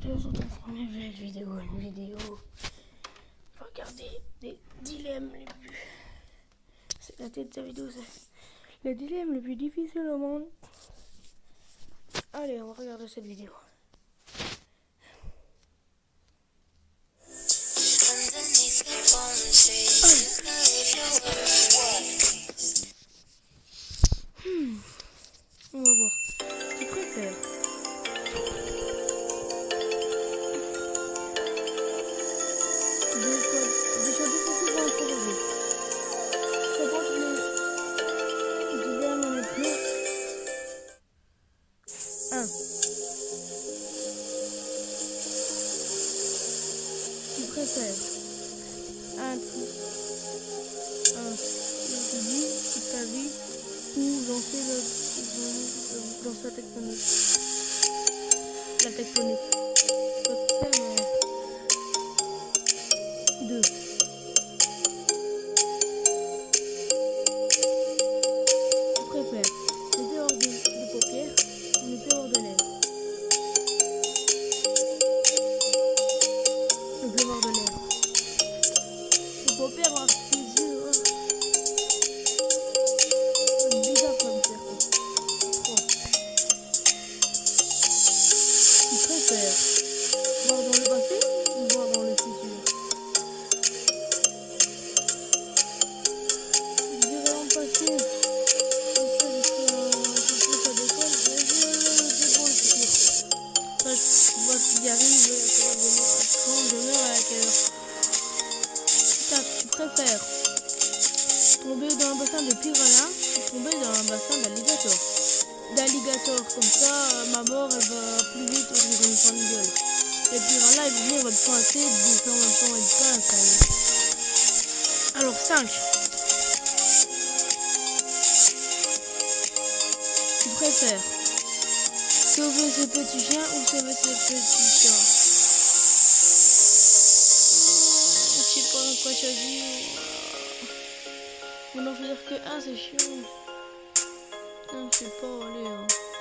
Je vous retrouve pour une nouvelle vidéo, faut regarder des dilemmes les plus... C'est la tête de la vidéo, ça. Le dilemme le plus difficile au monde. Allez, on va regarder cette vidéo. On va voir. Tu préfères des choix difficiles dans le projet. Comment tu les dilemmes les plus 1. Tu préfères tu vis toute ta vie ou lancer la tectonique. La tectonique. 2. Tu préfères ne plus avoir de paupières ou ne plus avoir de lèvres. Ne plus avoir de lèvres. Les paupières avoir tes yeux. C'est bizarre comme ça. 3. Tu préfères voir dans le passé ou voir dans le futur. Je dirais en passé. Vois ce qui arrive, quand je meurs à quelle heure. 4. Tu préfères tomber dans un bassin de piranha ou tomber dans un bassin d'alligator. Comme ça, ma mort elle va plus vite au niveau de mon gueule. Les piranhas ils vont venir, ils vont te pincer, ils vont en même temps ils pincent. Alors 5. Tu préfères sauver ce petit chien ou sauver ce petit chat. Je sais pas quoi choisir. On n'en choisir que un, c'est chiant. Non, je sais pas, allez.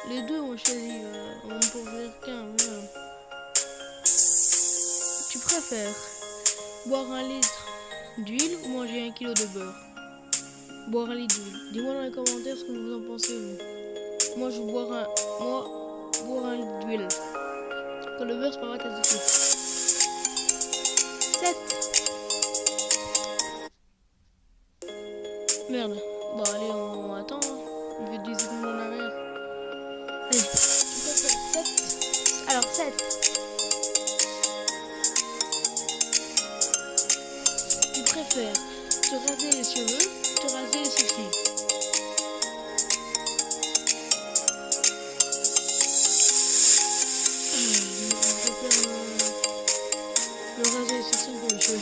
Les deux on choisit. On peut choisir qu'un. Voilà. Tu préfères boire 1 litre d'huile ou manger 1 kilo de beurre. Boire 1 litre d'huile. Dis-moi dans les commentaires ce que vous en pensez. Moi, je bois boire 1 litre d'huile. Quand le beurre, c'est pas vrai, t'as dit. 7. Merde. Bon, allez, on attend. Je vais 10 secondes en arrière. Allez. 7. Alors, 7. Tu préfères te raser les cheveux, te raser les sourcils. Le raser les sourcils pour les cheveux.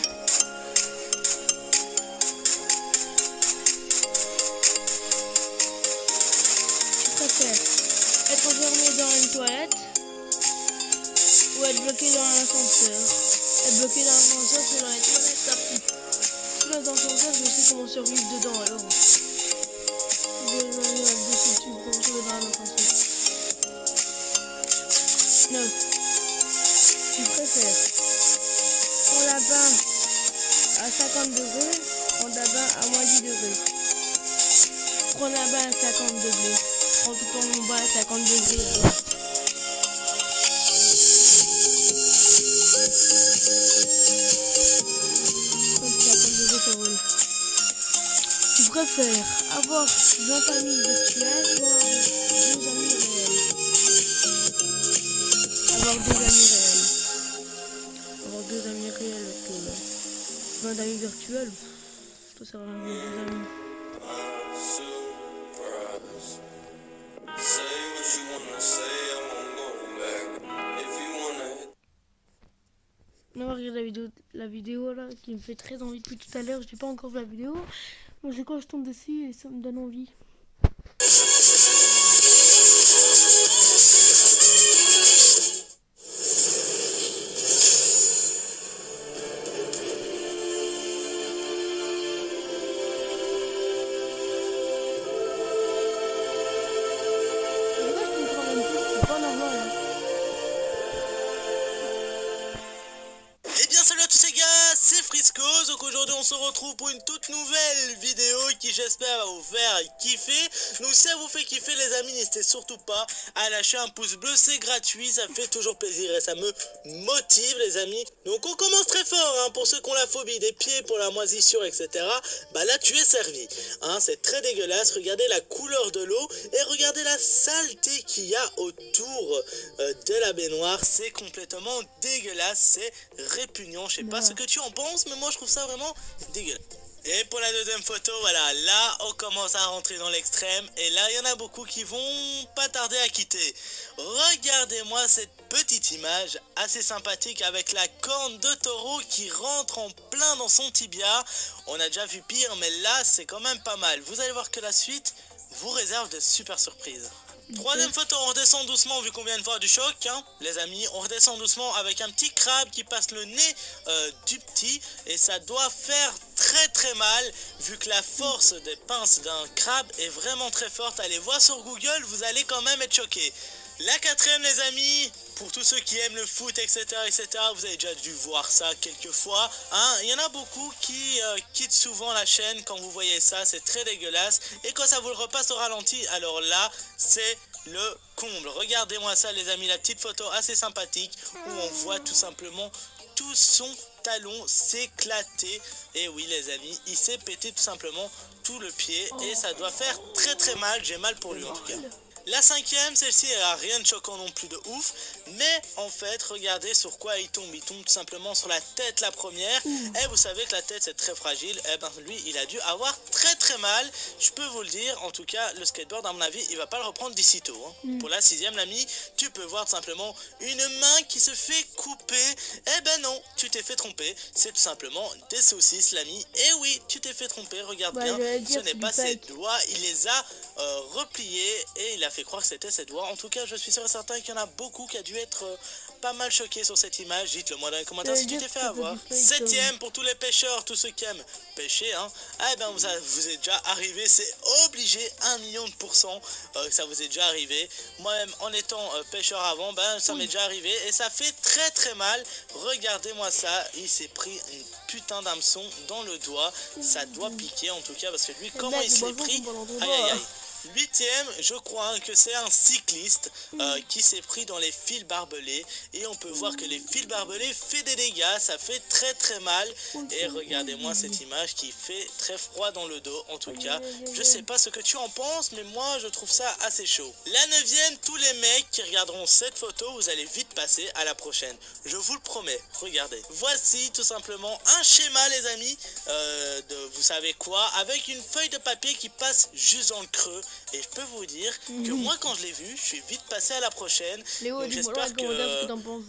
Tu préfères être enfermé dans une toilette ou être bloqué dans un ascenseur. Être bloqué dans un ascenseur, c'est dans les toilettes, ça pue. Si dans un ascenseur, je sais comment survivre dedans alors. Je vais revenir avec des solutions pour survivre dans un ascenseur. 9. Tu préfères prendre un bain à 50 degrés, prendre un bain à moins 10 degrés. Prendre un bain à 50 degrés. Prends tout ton bain à 50 degrés. 50 degrés, ça roule. Tu préfères avoir 20 amis virtuels ou avoir 2 amis réels. Avoir 2 amis réels. Avoir 2 amis réels, parce que 20 amis virtuels, ça sert à rien, 2 amis. On va regarder la vidéo là qui me fait très envie depuis tout à l'heure. Je n'ai pas encore vu la vidéo. Moi, quand je tombe dessus et ça me donne envie. se retrouve pour une toute nouvelle vidéo qui j'espère va vous faire kiffer. Donc si ça vous fait kiffer les amis, n'hésitez surtout pas à lâcher un pouce bleu, c'est gratuit, ça fait toujours plaisir et ça me motive les amis. Donc on commence très fort, hein, pour ceux qui ont la phobie des pieds, pour la moisissure, etc. Bah là tu es servi, hein, c'est très dégueulasse, regardez la couleur de l'eau et regardez la saleté qu'il y a autour de la baignoire, c'est complètement dégueulasse, c'est répugnant, je sais pas ce que tu en penses, mais moi je trouve ça vraiment dégueulasse. Et pour la deuxième photo, voilà, là on commence à rentrer dans l'extrême et là il y en a beaucoup qui vont pas tarder à quitter. Regardez-moi cette petite image assez sympathique avec la corne de taureau qui rentre en plein dans son tibia. On a déjà vu pire, mais là c'est quand même pas mal. Vous allez voir que la suite vous réserve de super surprises. Troisième photo, on redescend doucement vu qu'on vient de voir du choc, hein, les amis. On redescend doucement avec un petit crabe qui passe le nez du petit et ça doit faire très mal vu que la force des pinces d'un crabe est vraiment très forte. Allez voir sur Google, vous allez quand même être choqués. La quatrième les amis, pour tous ceux qui aiment le foot, etc., vous avez déjà dû voir ça quelques fois. Hein. Il y en a beaucoup qui quittent souvent la chaîne quand vous voyez ça, c'est très dégueulasse. Et quand ça vous le repasse au ralenti, alors là, c'est le comble. Regardez-moi ça les amis, la petite photo assez sympathique où on voit tout simplement tout son talon s'éclater. Et oui les amis, il s'est pété tout simplement tout le pied et ça doit faire très mal, j'ai mal pour lui en tout cas. La cinquième, celle-ci, elle a rien de choquant non plus de ouf, mais en fait, regardez sur quoi il tombe tout simplement sur la tête la première, et vous savez que la tête c'est très fragile, et ben lui il a dû avoir très mal, je peux vous le dire, en tout cas le skateboard à mon avis il va pas le reprendre d'ici tôt, hein. Pour la sixième l'ami, tu peux voir tout simplement une main qui se fait couper, et ben non, tu t'es fait tromper, c'est tout simplement des saucisses l'ami, et oui, tu t'es fait tromper, regarde bien, ce n'est pas ses doigts, il les a repliés, et il a fait croire que c'était ses doigts. En tout cas, je suis sûr et certain qu'il y en a beaucoup qui a dû être pas mal choqués sur cette image. Dites-le moi dans les commentaires si tu t'es fait avoir. Septième, pour tous les pêcheurs, tous ceux qui aiment pêcher, hein, eh ben vous êtes déjà arrivé, c'est obligé, 1 000 000% que ça vous est déjà arrivé. Moi-même, en étant pêcheur avant, ben ça m'est déjà arrivé et ça fait très mal. Regardez-moi ça, il s'est pris une putain d'hameçon dans le doigt. Ça doit piquer en tout cas parce que lui, comment il s'est pris, aïe. Huitième, je crois hein, que c'est un cycliste qui s'est pris dans les fils barbelés et on peut voir que les fils barbelés fait des dégâts, ça fait très mal et regardez-moi cette image qui fait très froid dans le dos en tout cas. Je sais pas ce que tu en penses mais moi je trouve ça assez chaud. La neuvième, tous les mecs qui regarderont cette photo, vous allez vite passer à la prochaine. Je vous le promets, regardez. Voici tout simplement un schéma les amis de vous savez quoi, avec une feuille de papier qui passe juste dans le creux. Et je peux vous dire que moi quand je l'ai vu, je suis vite passé à la prochaine. Donc j'espère qu'il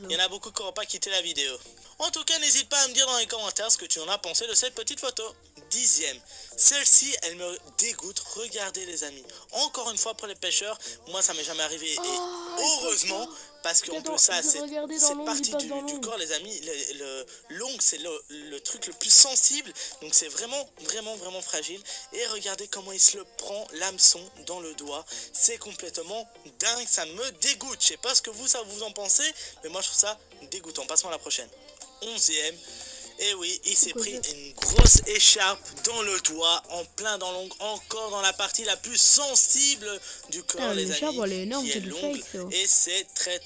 y en a beaucoup qui n'auront pas quitté la vidéo. En tout cas, n'hésite pas à me dire dans les commentaires ce que tu en as pensé de cette petite photo. Dixième, celle-ci, elle me dégoûte. Regardez les amis, encore une fois pour les pêcheurs, moi ça m'est jamais arrivé et heureusement parce qu'on peut ça, c'est partie du corps les amis, l'ongle c'est le truc le plus sensible, donc c'est vraiment fragile. Et regardez comment il se le prend, l'hameçon dans le doigt, c'est complètement dingue, ça me dégoûte. Je sais pas ce que vous en pensez, mais moi je trouve ça dégoûtant. Passons à la prochaine. 11e. Et oui, il s'est pris une grosse écharpe dans le doigt, en plein dans l'ongle, encore dans la partie la plus sensible du corps, les amis, qui est l'ongle. Et c'est très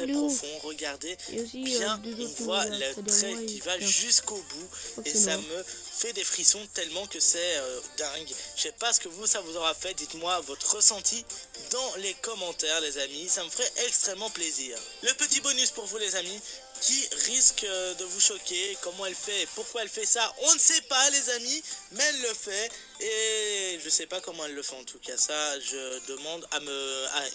profond. Regardez bien, on voit le trait qui va jusqu'au bout. Et ça me fait des frissons tellement que c'est dingue. Je sais pas ce que ça vous aura fait. Dites-moi votre ressenti dans les commentaires, les amis. Ça me ferait extrêmement plaisir. Le petit bonus pour vous, les amis, qui risque de vous choquer, comment elle fait et pourquoi elle fait ça, on ne sait pas les amis, mais elle le fait et je sais pas comment elle le fait en tout cas, ça je demande à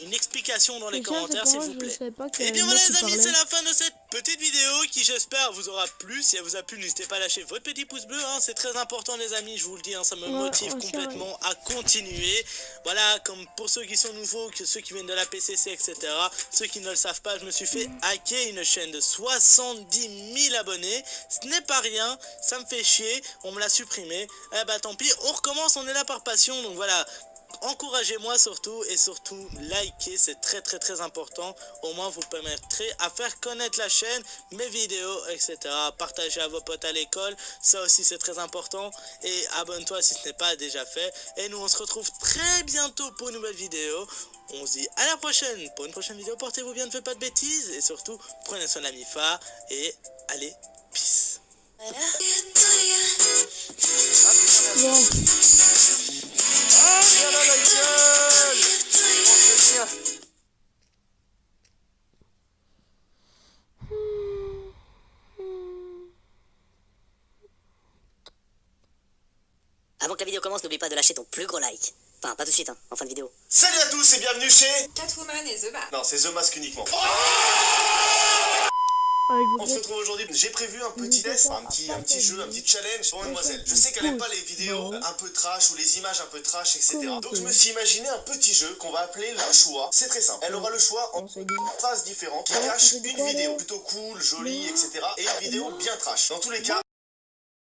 une explication dans les commentaires s'il vous plaît. Et bien voilà les amis, c'est la fin de cette petite vidéo qui j'espère vous aura plu. Si elle vous a plu, n'hésitez pas à lâcher votre petit pouce bleu, hein, c'est très important les amis, je vous le dis, hein, ça me motive complètement à continuer. Voilà, comme pour ceux qui sont nouveaux, que ceux qui viennent de la PCC, etc. Ceux qui ne le savent pas, je me suis fait hacker une chaîne de 70 000 abonnés, ce n'est pas rien, ça me fait chier, on me l'a supprimé, eh bah tant pis, on recommence, on est là par passion, donc voilà, encouragez-moi surtout et surtout likez, c'est très important. Au moins vous permettrez à faire connaître la chaîne, mes vidéos, etc. Partagez à vos potes à l'école, ça aussi c'est très important. Et abonne-toi si ce n'est pas déjà fait. Et nous on se retrouve très bientôt pour une nouvelle vidéo. On se dit à la prochaine pour une prochaine vidéo. Portez-vous bien, ne faites pas de bêtises. Et surtout, prenez soin de la MIFA. Et allez, peace. Bon. Ah, viens là la gueule. On se tient. Avant que la vidéo commence, n'oublie pas de lâcher ton plus gros like. Enfin, pas tout de suite, hein, en fin de vidéo. Salut à tous et bienvenue chez... Catwoman et The Bat. Non, c'est The Mask uniquement. On se retrouve aujourd'hui, j'ai prévu un petit test, un petit jeu, un petit challenge pour mademoiselle. Je sais qu'elle aime pas les vidéos un peu trash ou les images un peu trash, etc. Donc je me suis imaginé un petit jeu qu'on va appeler le choix. C'est très simple. Elle aura le choix en phrases différentes qui cachent une vidéo plutôt cool, jolie, etc. et une vidéo bien trash. Dans tous les cas...